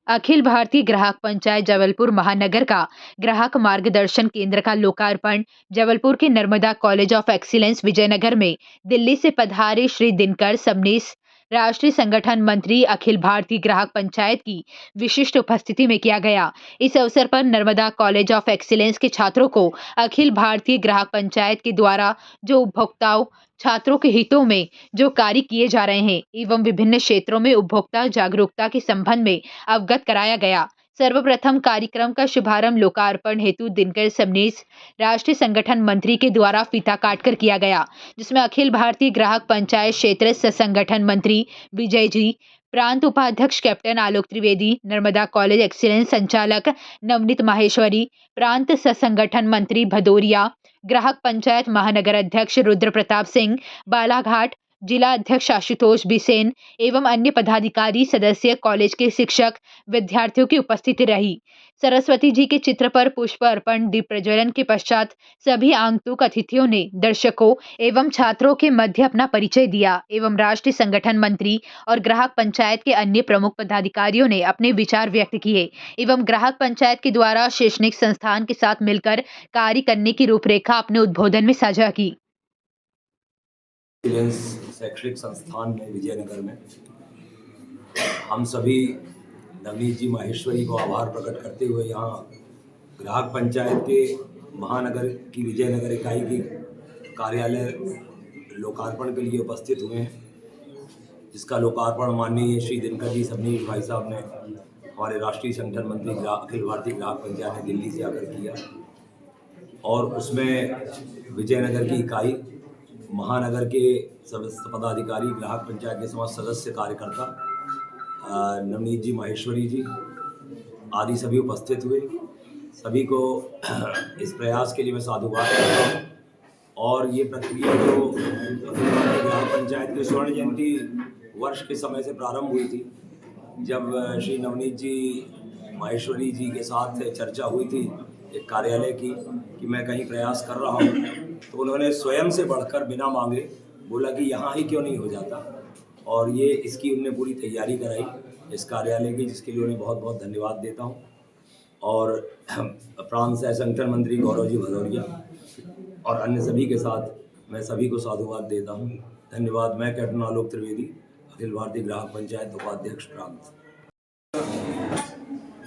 अखिल भारतीय ग्राहक पंचायत जबलपुर महानगर का ग्राहक मार्गदर्शन केंद्र का लोकार्पण जबलपुर के Narmada College of Excellence Vijaynagar में दिल्ली से पधारे श्री दिनकर सबनीस राष्ट्रीय संगठन मंत्री अखिल भारतीय ग्राहक पंचायत की विशिष्ट उपस्थिति में किया गया। इस अवसर पर नर्मदा कॉलेज ऑफ एक्सीलेंस के छात्रों को अखिल भारतीय ग्राहक पंचायत के द्वारा जो उपभोक्ताओं छात्रों के हितों में जो कार्य किए जा रहे हैं एवं विभिन्न क्षेत्रों में उपभोक्ता जागरूकता के संबंध में अवगत कराया गया। सर्वप्रथम कार्यक्रम का शुभारंभ लोकार्पण हेतु दिनकर सबनीस राष्ट्रीय संगठन मंत्री के द्वारा फीता काटकर किया गया, जिसमें अखिल भारतीय ग्राहक पंचायत क्षेत्र संगठन मंत्री विजय जी, प्रांत उपाध्यक्ष कैप्टन आलोक त्रिवेदी, नर्मदा कॉलेज एक्सीलेंस संचालक नवनीत माहेश्वरी, प्रांत संगठन मंत्री भदौरिया, ग्राहक पंचायत महानगर अध्यक्ष रुद्र प्रताप सिंह, बालाघाट जिला अध्यक्ष आशुतोष बिसेन एवं अन्य पदाधिकारी सदस्य कॉलेज के शिक्षक विद्यार्थियों की उपस्थिति रही। सरस्वती जी के चित्र पर पुष्प अर्पण दीप प्रज्वलन के पश्चात सभी आगंतुक अतिथियों ने दर्शकों एवं छात्रों के मध्य अपना परिचय दिया एवं राष्ट्रीय संगठन मंत्री और ग्राहक पंचायत के अन्य प्रमुख पदाधिकारियों ने अपने विचार व्यक्त किए एवं ग्राहक पंचायत के द्वारा शैक्षणिक संस्थान के साथ मिलकर कार्य करने की रूपरेखा अपने उद्बोधन में साझा की। शैक्षणिक संस्थान में विजयनगर में हम सभी नवनीत जी माहेश्वरी को आभार प्रकट करते हुए यहाँ ग्राहक पंचायत के महानगर की विजयनगर इकाई की कार्यालय लोकार्पण के लिए उपस्थित हुए हैं, जिसका लोकार्पण माननीय श्री दिनकर जी सबनीस भाई साहब ने हमारे राष्ट्रीय संगठन मंत्री अखिल भारतीय ग्राहक पंचायत ने दिल्ली से आकर किया। और उसमें विजयनगर की इकाई महानगर के समस्त पदाधिकारी ग्राहक पंचायत के समस्त सदस्य कार्यकर्ता नवनीत जी माहेश्वरी जी आदि सभी उपस्थित हुए। सभी को इस प्रयास के लिए मैं साधुवाद करता हूँ। और ये प्रक्रिया जो ग्राहक पंचायत के स्वर्ण जयंती वर्ष के समय से प्रारंभ हुई थी, जब श्री नवनीत जी माहेश्वरी जी के साथ चर्चा हुई थी एक कार्यालय की कि मैं कहीं प्रयास कर रहा हूँ, तो उन्होंने स्वयं से बढ़कर बिना मांगे बोला कि यहाँ ही क्यों नहीं हो जाता, और ये इसकी उनने पूरी तैयारी कराई इस कार्यालय की, जिसके लिए उन्हें बहुत बहुत धन्यवाद देता हूँ। और प्रांत सह संगठन मंत्री गौरव जी भदौरिया और अन्य सभी के साथ मैं सभी को साधुवाद देता हूँ। धन्यवाद। मैं कैप्टन आलोक त्रिवेदी, अखिल भारतीय ग्राहक पंचायत उपाध्यक्ष प्रांत।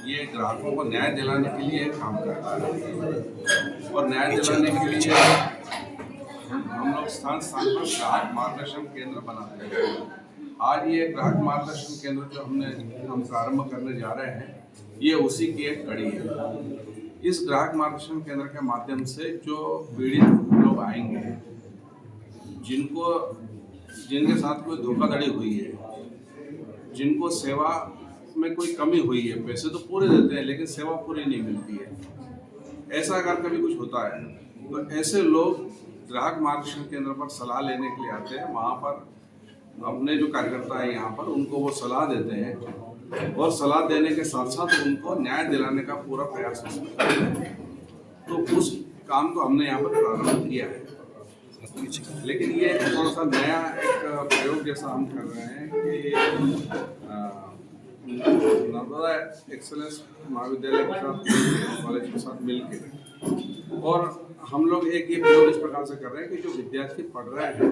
ये ग्राहकों को न्याय दिलाने के लिए काम करता है और न्याय दिलाने के लिए हम लोग स्थान स्थान पर ग्राहक मार्गदर्शन केंद्र बनाते हैं। आज ये ग्राहक मार्गदर्शन केंद्र जो हम प्रारंभ करने जा रहे हैं, ये उसी की एक कड़ी है। इस ग्राहक मार्गदर्शन केंद्र के माध्यम से जो पीड़ित लोग आएंगे, जिनके साथ कोई धोखाधड़ी हुई है, जिनको सेवा में कोई कमी हुई है, पैसे तो पूरे देते हैं लेकिन सेवा पूरी नहीं मिलती है, ऐसा अगर कभी कुछ होता है तो ऐसे लोग ग्राहक मार्गदर्शन केंद्र पर सलाह लेने के लिए आते हैं। वहाँ पर अपने जो कार्यकर्ता हैं यहाँ पर उनको वो सलाह देते हैं और सलाह देने के साथ साथ उनको न्याय दिलाने का पूरा प्रयास करते हैं। तो उस काम को हमने यहाँ पर प्रारंभ किया है, लेकिन ये थोड़ा सा नया एक प्रयोग जैसा हम कर रहे हैं कि नर्मदा एक्सीलेंस महाविद्यालय के साथ कॉलेज के साथ मिलकर, और हम लोग एक ये प्रयोग इस प्रकार से कर रहे हैं कि जो विद्यार्थी पढ़ रहे हैं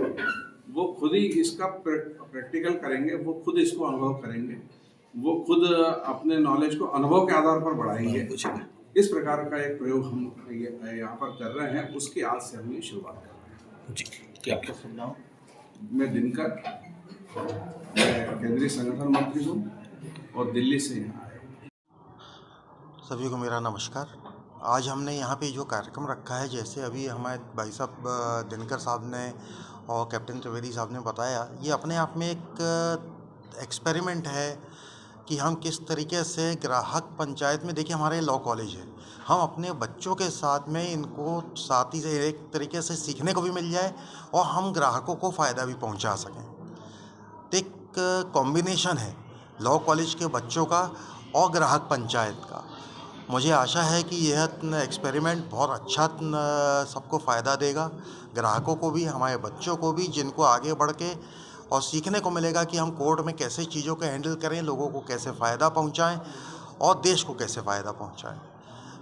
वो खुद ही इसका प्रैक्टिकल करेंगे, वो खुद इसको अनुभव करेंगे, वो खुद अपने नॉलेज को अनुभव के आधार पर बढ़ाएंगे। इस प्रकार का एक प्रयोग हम यहाँ पर कर रहे हैं, उसकी आज से हम ये शुरुआत कर रहे हैं। मैं दिनकर, मैं केंद्रीय संगठन मंत्री हूँ और दिल्ली से यहाँ आया। सभी को मेरा नमस्कार। आज हमने यहाँ पे जो कार्यक्रम रखा है, जैसे अभी हमारे भाई साहब दिनकर साहब ने और कैप्टन त्रिवेदी साहब ने बताया, ये अपने आप में एक एक्सपेरिमेंट है कि हम किस तरीके से ग्राहक पंचायत में, देखिए हमारे लॉ कॉलेज है, हम अपने बच्चों के साथ में इनको साथ ही से एक तरीके से सीखने को भी मिल जाए और हम ग्राहकों को फ़ायदा भी पहुंचा सकें। तो एक कॉम्बिनेशन है लॉ कॉलेज के बच्चों का और ग्राहक पंचायत का। मुझे आशा है कि यह एक्सपेरिमेंट बहुत अच्छा सबको फ़ायदा देगा, ग्राहकों को भी, हमारे बच्चों को भी, जिनको आगे बढ़ के और सीखने को मिलेगा कि हम कोर्ट में कैसे चीज़ों को हैंडल करें, लोगों को कैसे फ़ायदा पहुंचाएं और देश को कैसे फ़ायदा पहुंचाएं।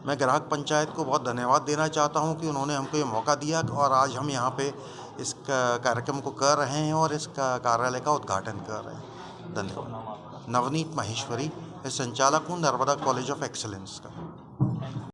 मैं ग्राहक पंचायत को बहुत धन्यवाद देना चाहता हूं कि उन्होंने हमको ये मौका दिया और आज हम यहां पे इस कार्यक्रम को कर रहे हैं और इस कार्यालय का उद्घाटन कर रहे हैं। धन्यवाद। नवनीत माहेश्वरी, संचालक हूँ नर्मदा कॉलेज ऑफ एक्सीलेंस का।